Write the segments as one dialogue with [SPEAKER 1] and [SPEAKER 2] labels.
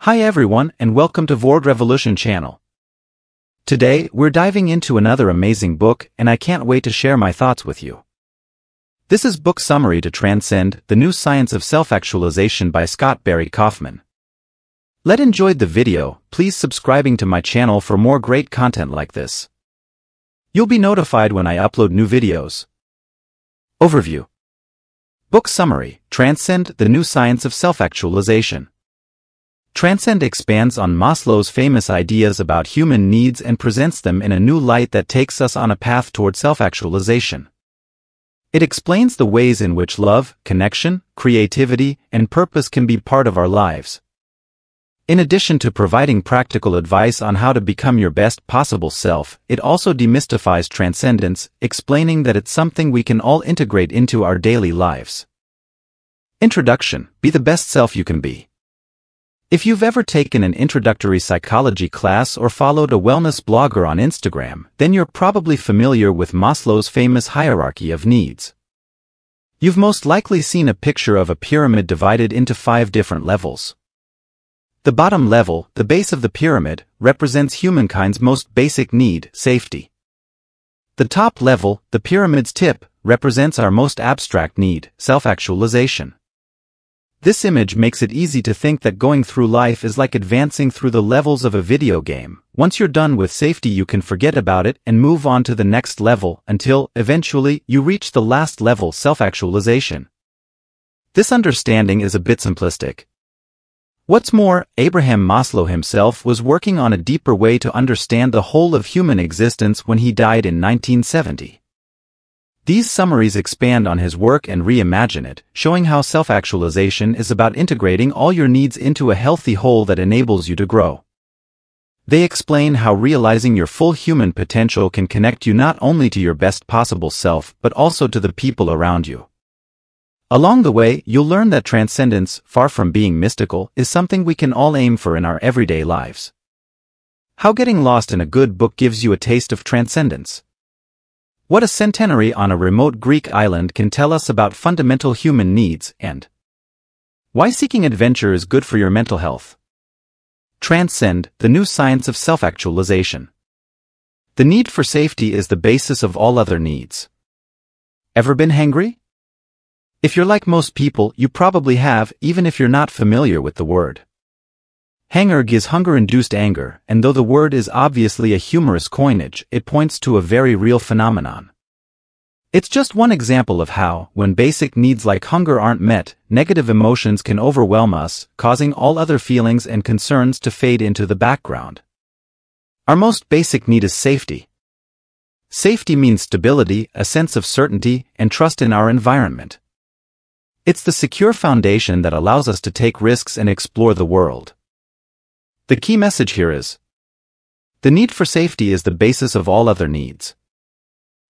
[SPEAKER 1] Hi everyone and welcome to Vorldrevolution channel. Today, we're diving into another amazing book and I can't wait to share my thoughts with you. This is book summary to Transcend, the New Science of Self-Actualization by Scott Barry Kaufman. Let enjoyed the video, please subscribing to my channel for more great content like this. You'll be notified when I upload new videos. Overview. Book summary, Transcend, the New Science of Self-Actualization. Transcend expands on Maslow's famous ideas about human needs and presents them in a new light that takes us on a path toward self-actualization. It explains the ways in which love, connection, creativity, and purpose can be part of our lives. In addition to providing practical advice on how to become your best possible self, it also demystifies transcendence, explaining that it's something we can all integrate into our daily lives. Introduction: Be the best self you can be. If you've ever taken an introductory psychology class or followed a wellness blogger on Instagram, then you're probably familiar with Maslow's famous hierarchy of needs. You've most likely seen a picture of a pyramid divided into 5 different levels. The bottom level, the base of the pyramid, represents humankind's most basic need, safety. The top level, the pyramid's tip, represents our most abstract need, self-actualization. This image makes it easy to think that going through life is like advancing through the levels of a video game. Once you're done with safety, you can forget about it and move on to the next level until, eventually, you reach the last level, self-actualization. This understanding is a bit simplistic. What's more, Abraham Maslow himself was working on a deeper way to understand the whole of human existence when he died in 1970. These summaries expand on his work and reimagine it, showing how self-actualization is about integrating all your needs into a healthy whole that enables you to grow. They explain how realizing your full human potential can connect you not only to your best possible self but also to the people around you. Along the way, you'll learn that transcendence, far from being mystical, is something we can all aim for in our everyday lives. How getting lost in a good book gives you a taste of transcendence. What a centenary on a remote Greek island can tell us about fundamental human needs, and why seeking adventure is good for your mental health. Transcend, the New Science of Self-Actualization. The need for safety is the basis of all other needs. Ever been hangry? If you're like most people, you probably have, even if you're not familiar with the word. Hanger is hunger-induced anger, and though the word is obviously a humorous coinage, it points to a very real phenomenon. It's just one example of how, when basic needs like hunger aren't met, negative emotions can overwhelm us, causing all other feelings and concerns to fade into the background. Our most basic need is safety. Safety means stability, a sense of certainty, and trust in our environment. It's the secure foundation that allows us to take risks and explore the world. The key message here is: the need for safety is the basis of all other needs.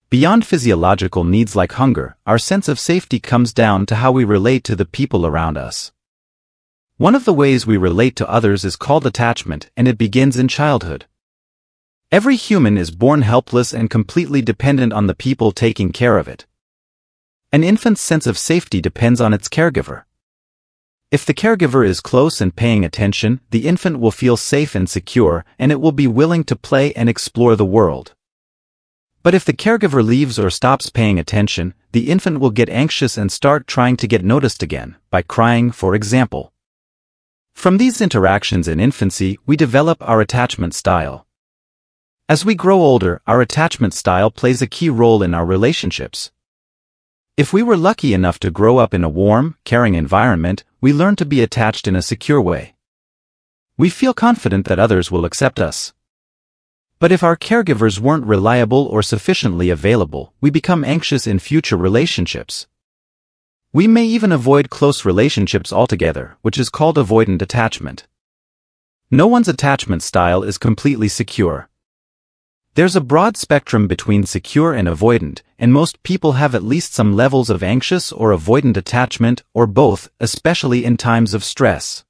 [SPEAKER 1] Beyond physiological needs like hunger, our sense of safety comes down to how we relate to the people around us. One of the ways we relate to others is called attachment, and it begins in childhood. Every human is born helpless and completely dependent on the people taking care of it. An infant's sense of safety depends on its caregiver. If the caregiver is close and paying attention, the infant will feel safe and secure, and it will be willing to play and explore the world. But if the caregiver leaves or stops paying attention, the infant will get anxious and start trying to get noticed again, by crying, for example. From these interactions in infancy, we develop our attachment style. As we grow older, our attachment style plays a key role in our relationships. If we were lucky enough to grow up in a warm, caring environment, we learn to be attached in a secure way. We feel confident that others will accept us. But if our caregivers weren't reliable or sufficiently available, we become anxious in future relationships. We may even avoid close relationships altogether, which is called avoidant attachment. No one's attachment style is completely secure. There's a broad spectrum between secure and avoidant, and most people have at least some levels of anxious or avoidant attachment, or both, especially in times of stress.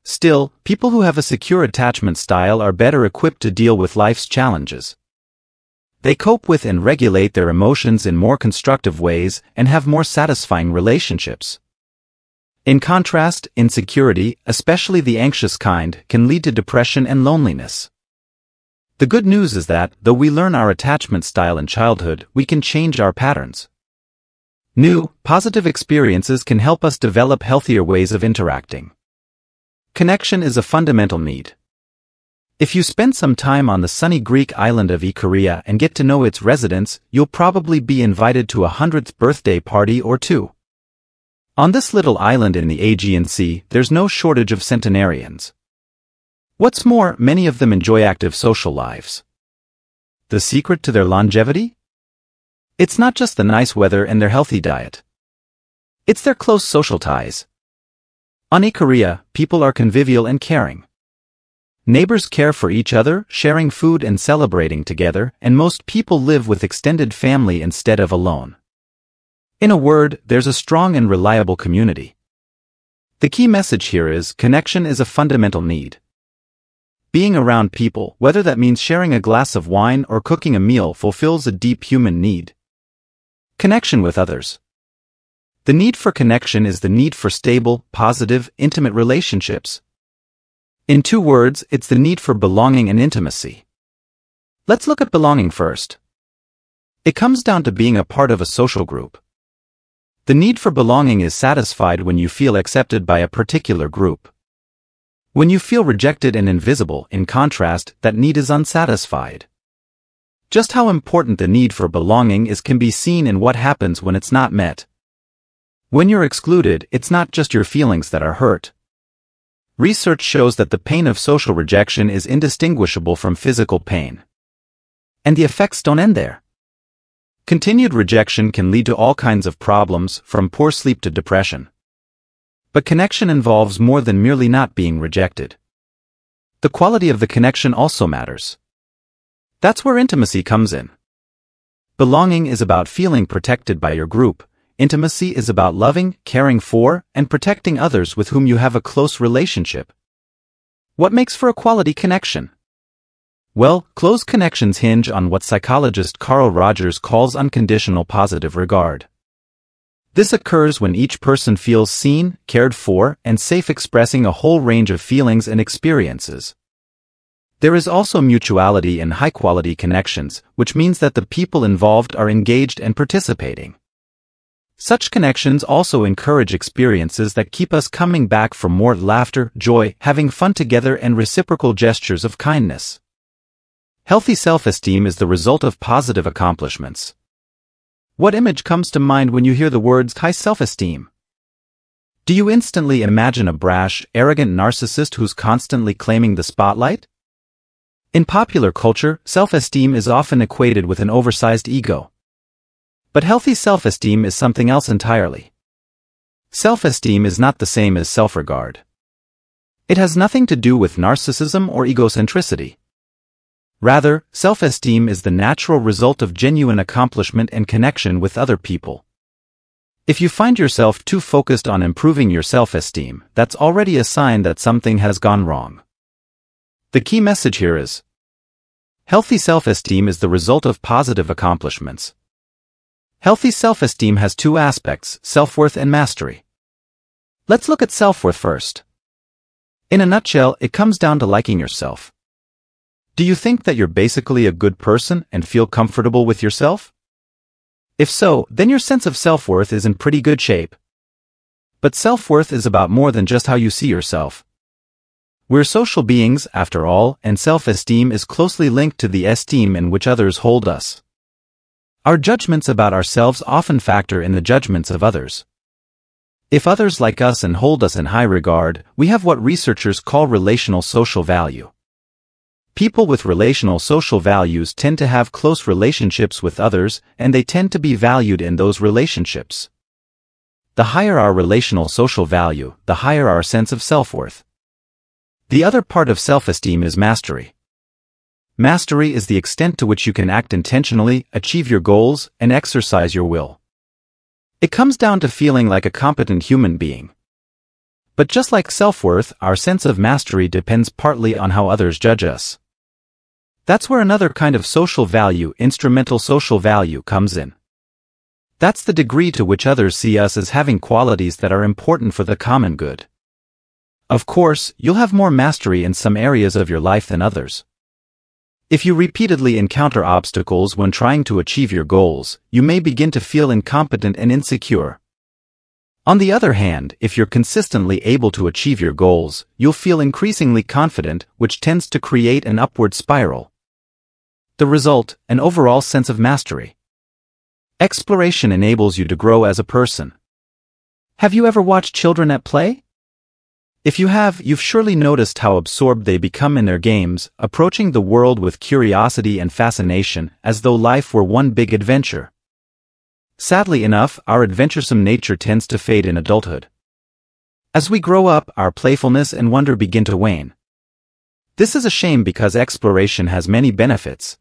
[SPEAKER 1] Still, people who have a secure attachment style are better equipped to deal with life's challenges. They cope with and regulate their emotions in more constructive ways and have more satisfying relationships. In contrast, insecurity, especially the anxious kind, can lead to depression and loneliness. The good news is that, though we learn our attachment style in childhood, we can change our patterns. New, positive experiences can help us develop healthier ways of interacting. Connection is a fundamental need. If you spend some time on the sunny Greek island of Ikaria and get to know its residents, you'll probably be invited to a 100th birthday party or two. On this little island in the Aegean Sea, there's no shortage of centenarians. What's more, many of them enjoy active social lives. The secret to their longevity? It's not just the nice weather and their healthy diet. It's their close social ties. On Ikaria, people are convivial and caring. Neighbors care for each other, sharing food and celebrating together, and most people live with extended family instead of alone. In a word, there's a strong and reliable community. The key message here is, connection is a fundamental need. Being around people, whether that means sharing a glass of wine or cooking a meal, fulfills a deep human need. Connection with others. The need for connection is the need for stable, positive, intimate relationships. In 2 words, it's the need for belonging and intimacy. Let's look at belonging first. It comes down to being a part of a social group. The need for belonging is satisfied when you feel accepted by a particular group. When you feel rejected and invisible, in contrast, that need is unsatisfied. Just how important the need for belonging is can be seen in what happens when it's not met. When you're excluded, it's not just your feelings that are hurt. Research shows that the pain of social rejection is indistinguishable from physical pain. And the effects don't end there. Continued rejection can lead to all kinds of problems, from poor sleep to depression. But connection involves more than merely not being rejected. The quality of the connection also matters. That's where intimacy comes in. Belonging is about feeling protected by your group. Intimacy is about loving, caring for, and protecting others with whom you have a close relationship. What makes for a quality connection? Well, close connections hinge on what psychologist Carl Rogers calls unconditional positive regard. This occurs when each person feels seen, cared for, and safe, expressing a whole range of feelings and experiences. There is also mutuality in high-quality connections, which means that the people involved are engaged and participating. Such connections also encourage experiences that keep us coming back for more laughter, joy, having fun together, and reciprocal gestures of kindness. Healthy self-esteem is the result of positive accomplishments. What image comes to mind when you hear the words high self-esteem? Do you instantly imagine a brash, arrogant narcissist who's constantly claiming the spotlight? In popular culture, self-esteem is often equated with an oversized ego. But healthy self-esteem is something else entirely. Self-esteem is not the same as self-regard. It has nothing to do with narcissism or egocentricity. Rather, self-esteem is the natural result of genuine accomplishment and connection with other people. If you find yourself too focused on improving your self-esteem, that's already a sign that something has gone wrong. The key message here is, healthy self-esteem is the result of positive accomplishments. Healthy self-esteem has 2 aspects, self-worth and mastery. Let's look at self-worth first. In a nutshell, it comes down to liking yourself. Do you think that you're basically a good person and feel comfortable with yourself? If so, then your sense of self-worth is in pretty good shape. But self-worth is about more than just how you see yourself. We're social beings, after all, and self-esteem is closely linked to the esteem in which others hold us. Our judgments about ourselves often factor in the judgments of others. If others like us and hold us in high regard, we have what researchers call relational social value. People with relational social values tend to have close relationships with others, and they tend to be valued in those relationships. The higher our relational social value, the higher our sense of self-worth. The other part of self-esteem is mastery. Mastery is the extent to which you can act intentionally, achieve your goals, and exercise your will. It comes down to feeling like a competent human being. But just like self-worth, our sense of mastery depends partly on how others judge us. That's where another kind of social value, instrumental social value, comes in. That's the degree to which others see us as having qualities that are important for the common good. Of course, you'll have more mastery in some areas of your life than others. If you repeatedly encounter obstacles when trying to achieve your goals, you may begin to feel incompetent and insecure. On the other hand, if you're consistently able to achieve your goals, you'll feel increasingly confident, which tends to create an upward spiral. The result, an overall sense of mastery. Exploration enables you to grow as a person. Have you ever watched children at play? If you have, you've surely noticed how absorbed they become in their games, approaching the world with curiosity and fascination, as though life were one big adventure. Sadly enough, our adventuresome nature tends to fade in adulthood. As we grow up, our playfulness and wonder begin to wane. This is a shame because exploration has many benefits.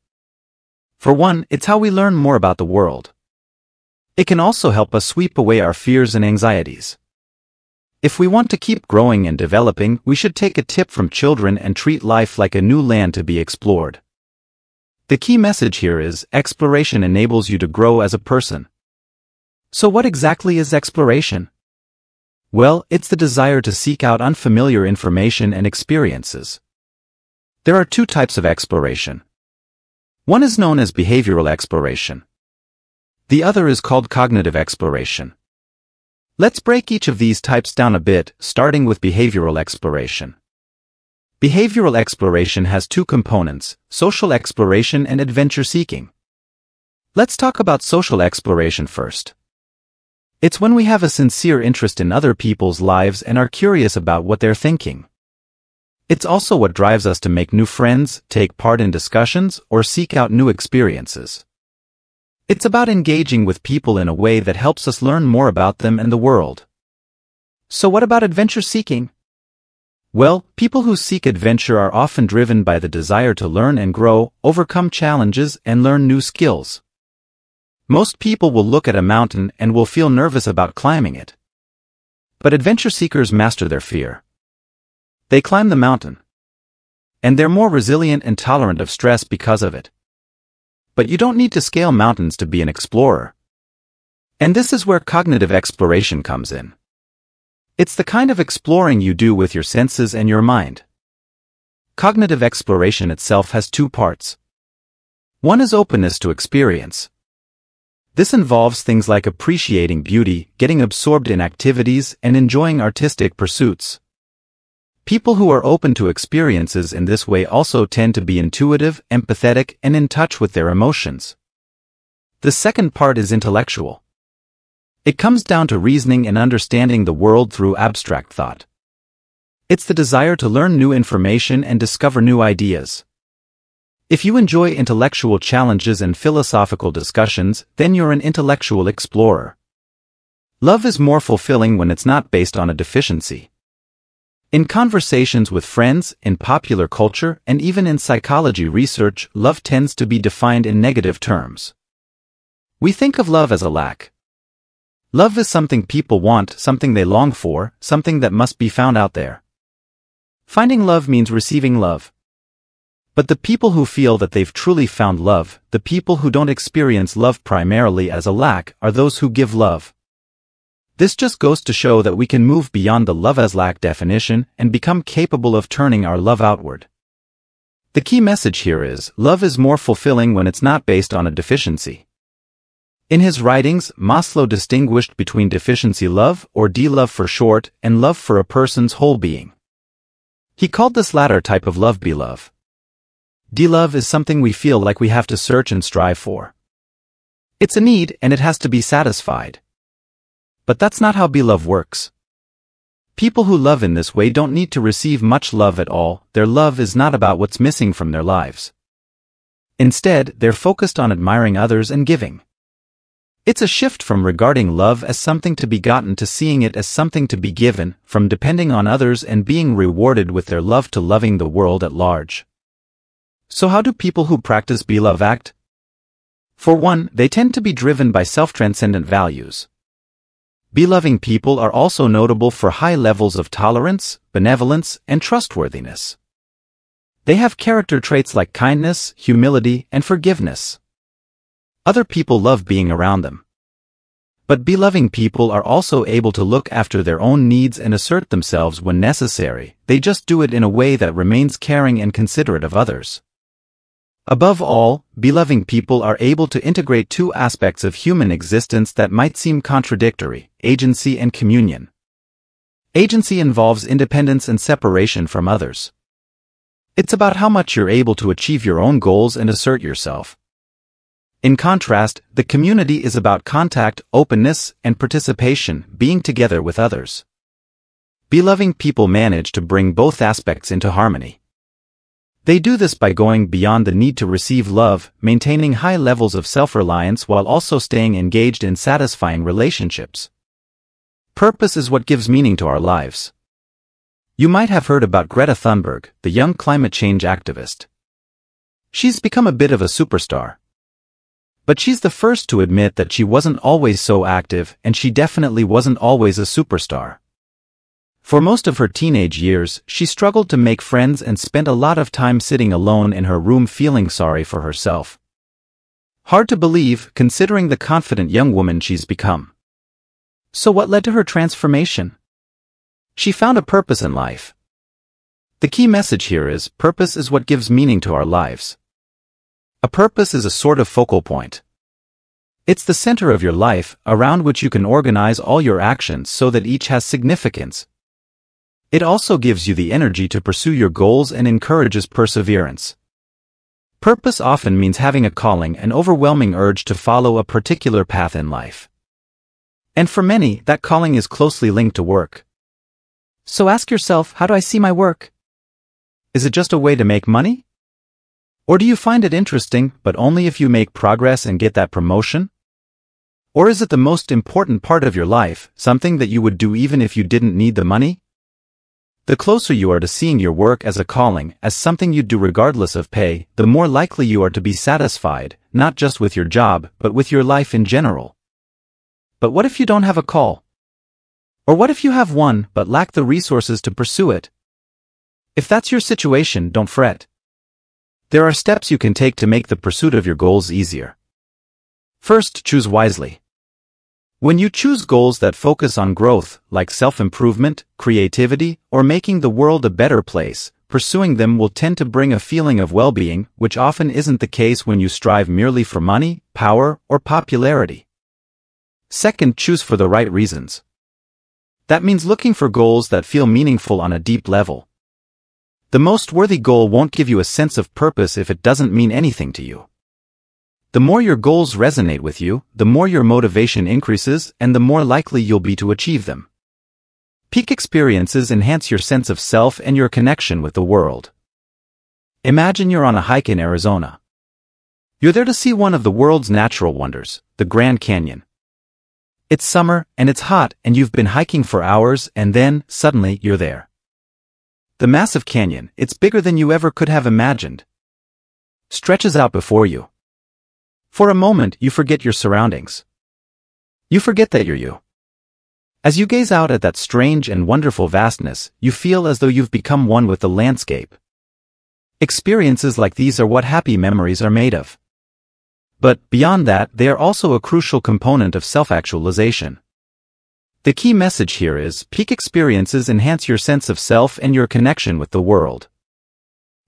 [SPEAKER 1] For one, it's how we learn more about the world. It can also help us sweep away our fears and anxieties. If we want to keep growing and developing, we should take a tip from children and treat life like a new land to be explored. The key message here is, exploration enables you to grow as a person. So what exactly is exploration? Well, it's the desire to seek out unfamiliar information and experiences. There are two types of exploration. One is known as behavioral exploration. The other is called cognitive exploration. Let's break each of these types down a bit, starting with behavioral exploration. Behavioral exploration has two components, social exploration and adventure seeking. Let's talk about social exploration first. It's when we have a sincere interest in other people's lives and are curious about what they're thinking. It's also what drives us to make new friends, take part in discussions, or seek out new experiences. It's about engaging with people in a way that helps us learn more about them and the world. So what about adventure seeking? Well, people who seek adventure are often driven by the desire to learn and grow, overcome challenges, and learn new skills. Most people will look at a mountain and will feel nervous about climbing it. But adventure seekers master their fear. They climb the mountain. And they're more resilient and tolerant of stress because of it. But you don't need to scale mountains to be an explorer. And this is where cognitive exploration comes in. It's the kind of exploring you do with your senses and your mind. Cognitive exploration itself has two parts. One is openness to experience. This involves things like appreciating beauty, getting absorbed in activities, and enjoying artistic pursuits. People who are open to experiences in this way also tend to be intuitive, empathetic, and in touch with their emotions. The second part is intellectual. It comes down to reasoning and understanding the world through abstract thought. It's the desire to learn new information and discover new ideas. If you enjoy intellectual challenges and philosophical discussions, then you're an intellectual explorer. Love is more fulfilling when it's not based on a deficiency. In conversations with friends, in popular culture, and even in psychology research, love tends to be defined in negative terms. We think of love as a lack. Love is something people want, something they long for, something that must be found out there. Finding love means receiving love. But the people who feel that they've truly found love, the people who don't experience love primarily as a lack, are those who give love. This just goes to show that we can move beyond the love as lack definition and become capable of turning our love outward. The key message here is, love is more fulfilling when it's not based on a deficiency. In his writings, Maslow distinguished between deficiency love, or D-love for short, and love for a person's whole being. He called this latter type of love B-love. D-love is something we feel like we have to search and strive for. It's a need and it has to be satisfied. But that's not how B-love works. People who love in this way don't need to receive much love at all. Their love is not about what's missing from their lives. Instead, they're focused on admiring others and giving. It's a shift from regarding love as something to be gotten to seeing it as something to be given, from depending on others and being rewarded with their love to loving the world at large. So how do people who practice B-love act? For one, they tend to be driven by self-transcendent values. B-loving people are also notable for high levels of tolerance, benevolence, and trustworthiness. They have character traits like kindness, humility, and forgiveness. Other people love being around them. But beloved people are also able to look after their own needs and assert themselves when necessary. They just do it in a way that remains caring and considerate of others. Above all, beloved people are able to integrate two aspects of human existence that might seem contradictory: agency and communion. Agency involves independence and separation from others. It's about how much you're able to achieve your own goals and assert yourself. In contrast, the community is about contact, openness, and participation, being together with others. Beloved people manage to bring both aspects into harmony. They do this by going beyond the need to receive love, maintaining high levels of self-reliance while also staying engaged in satisfying relationships. Purpose is what gives meaning to our lives. You might have heard about Greta Thunberg, the young climate change activist. She's become a bit of a superstar. But she's the first to admit that she wasn't always so active, and she definitely wasn't always a superstar. For most of her teenage years, she struggled to make friends and spent a lot of time sitting alone in her room feeling sorry for herself. Hard to believe, considering the confident young woman she's become. So what led to her transformation? She found a purpose in life. The key message here is, purpose is what gives meaning to our lives. A purpose is a sort of focal point. It's the center of your life, around which you can organize all your actions so that each has significance. It also gives you the energy to pursue your goals and encourages perseverance. Purpose often means having a calling, an overwhelming urge to follow a particular path in life. And for many, that calling is closely linked to work. So ask yourself, how do I see my work? Is it just a way to make money? Or do you find it interesting, but only if you make progress and get that promotion? Or is it the most important part of your life, something that you would do even if you didn't need the money? The closer you are to seeing your work as a calling, as something you'd do regardless of pay, the more likely you are to be satisfied, not just with your job, but with your life in general. But what if you don't have a call? Or what if you have one, but lack the resources to pursue it? If that's your situation, don't fret. There are steps you can take to make the pursuit of your goals easier. First, choose wisely. When you choose goals that focus on growth, like self-improvement, creativity, or making the world a better place, pursuing them will tend to bring a feeling of well-being, which often isn't the case when you strive merely for money, power, or popularity. Second, choose for the right reasons. That means looking for goals that feel meaningful on a deep level. The most worthy goal won't give you a sense of purpose if it doesn't mean anything to you. The more your goals resonate with you, the more your motivation increases and the more likely you'll be to achieve them. Peak experiences enhance your sense of self and your connection with the world. Imagine you're on a hike in Arizona. You're there to see one of the world's natural wonders, the Grand Canyon. It's summer, and it's hot, and you've been hiking for hours, and then, suddenly, you're there. The massive canyon, it's bigger than you ever could have imagined, stretches out before you. For a moment, you forget your surroundings. You forget that you're you. As you gaze out at that strange and wonderful vastness, you feel as though you've become one with the landscape. Experiences like these are what happy memories are made of. But, beyond that, they are also a crucial component of self-actualization. The key message here is, peak experiences enhance your sense of self and your connection with the world.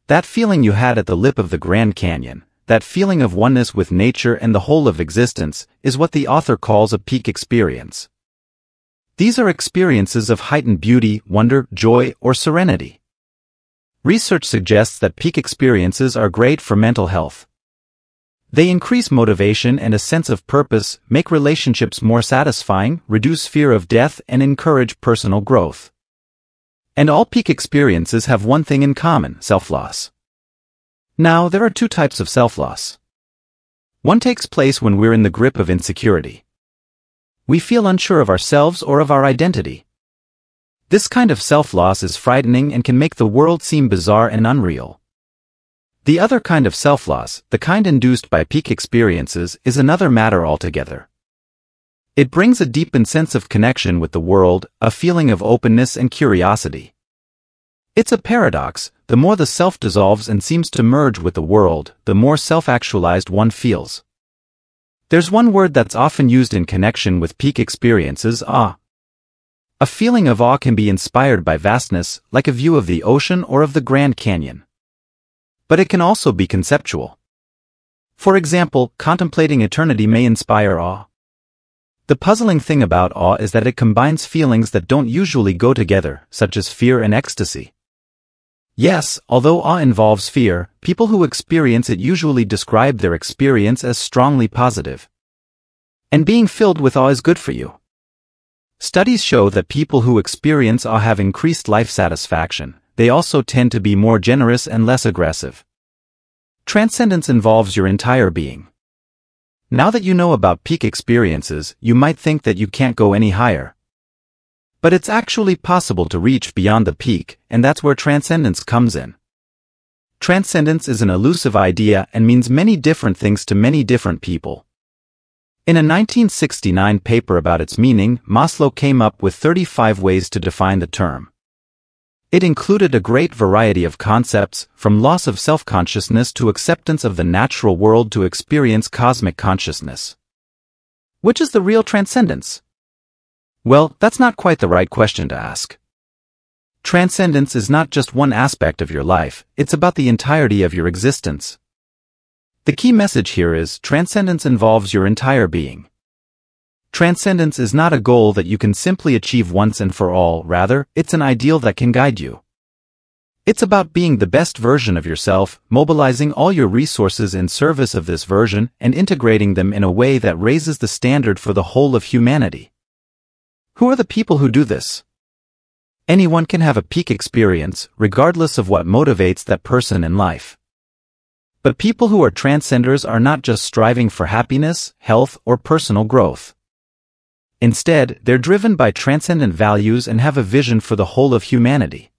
[SPEAKER 1] That feeling you had at the lip of the Grand Canyon, that feeling of oneness with nature and the whole of existence, is what the author calls a peak experience. These are experiences of heightened beauty, wonder, joy, or serenity. Research suggests that peak experiences are great for mental health. They increase motivation and a sense of purpose, make relationships more satisfying, reduce fear of death, and encourage personal growth. And all peak experiences have one thing in common: self-loss. Now, there are two types of self-loss. One takes place when we're in the grip of insecurity. We feel unsure of ourselves or of our identity. This kind of self-loss is frightening and can make the world seem bizarre and unreal. The other kind of self-loss, the kind induced by peak experiences, is another matter altogether. It brings a deepened sense of connection with the world, a feeling of openness and curiosity. It's a paradox: the more the self dissolves and seems to merge with the world, the more self-actualized one feels. There's one word that's often used in connection with peak experiences: awe. A feeling of awe can be inspired by vastness, like a view of the ocean or of the Grand Canyon. But it can also be conceptual. For example, contemplating eternity may inspire awe. The puzzling thing about awe is that it combines feelings that don't usually go together, such as fear and ecstasy. Yes, although awe involves fear, people who experience it usually describe their experience as strongly positive. And being filled with awe is good for you. Studies show that people who experience awe have increased life satisfaction. They also tend to be more generous and less aggressive. Transcendence involves your entire being. Now that you know about peak experiences, you might think that you can't go any higher. But it's actually possible to reach beyond the peak, and that's where transcendence comes in. Transcendence is an elusive idea and means many different things to many different people. In a 1969 paper about its meaning, Maslow came up with 35 ways to define the term. It included a great variety of concepts, from loss of self-consciousness to acceptance of the natural world to experience cosmic consciousness. Which is the real transcendence? Well, that's not quite the right question to ask. Transcendence is not just one aspect of your life, it's about the entirety of your existence. The key message here is, transcendence involves your entire being. Transcendence is not a goal that you can simply achieve once and for all, rather, it's an ideal that can guide you. It's about being the best version of yourself, mobilizing all your resources in service of this version, and integrating them in a way that raises the standard for the whole of humanity. Who are the people who do this? Anyone can have a peak experience, regardless of what motivates that person in life. But people who are transcenders are not just striving for happiness, health, or personal growth. Instead, they're driven by transcendent values and have a vision for the whole of humanity.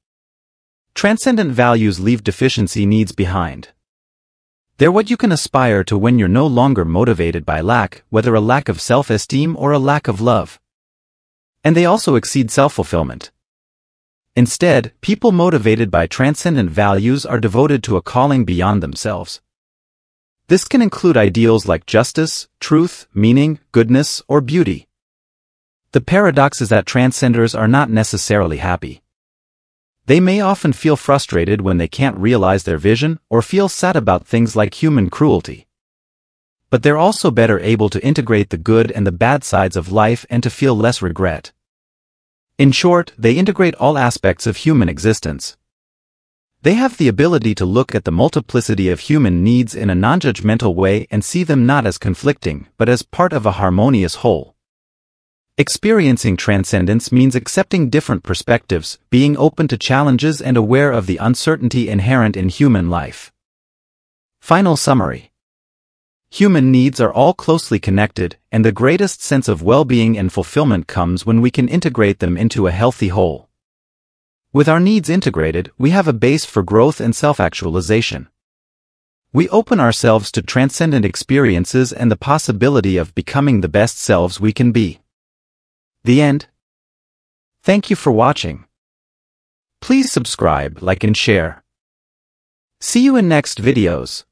[SPEAKER 1] Transcendent values leave deficiency needs behind. They're what you can aspire to when you're no longer motivated by lack, whether a lack of self-esteem or a lack of love. And they also exceed self-fulfillment. Instead, people motivated by transcendent values are devoted to a calling beyond themselves. This can include ideals like justice, truth, meaning, goodness, or beauty. The paradox is that transcenders are not necessarily happy. They may often feel frustrated when they can't realize their vision, or feel sad about things like human cruelty. But they're also better able to integrate the good and the bad sides of life and to feel less regret. In short, they integrate all aspects of human existence. They have the ability to look at the multiplicity of human needs in a non-judgmental way and see them not as conflicting, but as part of a harmonious whole. Experiencing transcendence means accepting different perspectives, being open to challenges and aware of the uncertainty inherent in human life. Final summary. Human needs are all closely connected, and the greatest sense of well-being and fulfillment comes when we can integrate them into a healthy whole. With our needs integrated, we have a base for growth and self-actualization. We open ourselves to transcendent experiences and the possibility of becoming the best selves we can be. The end. Thank you for watching. Please subscribe, like and share. See you in next videos.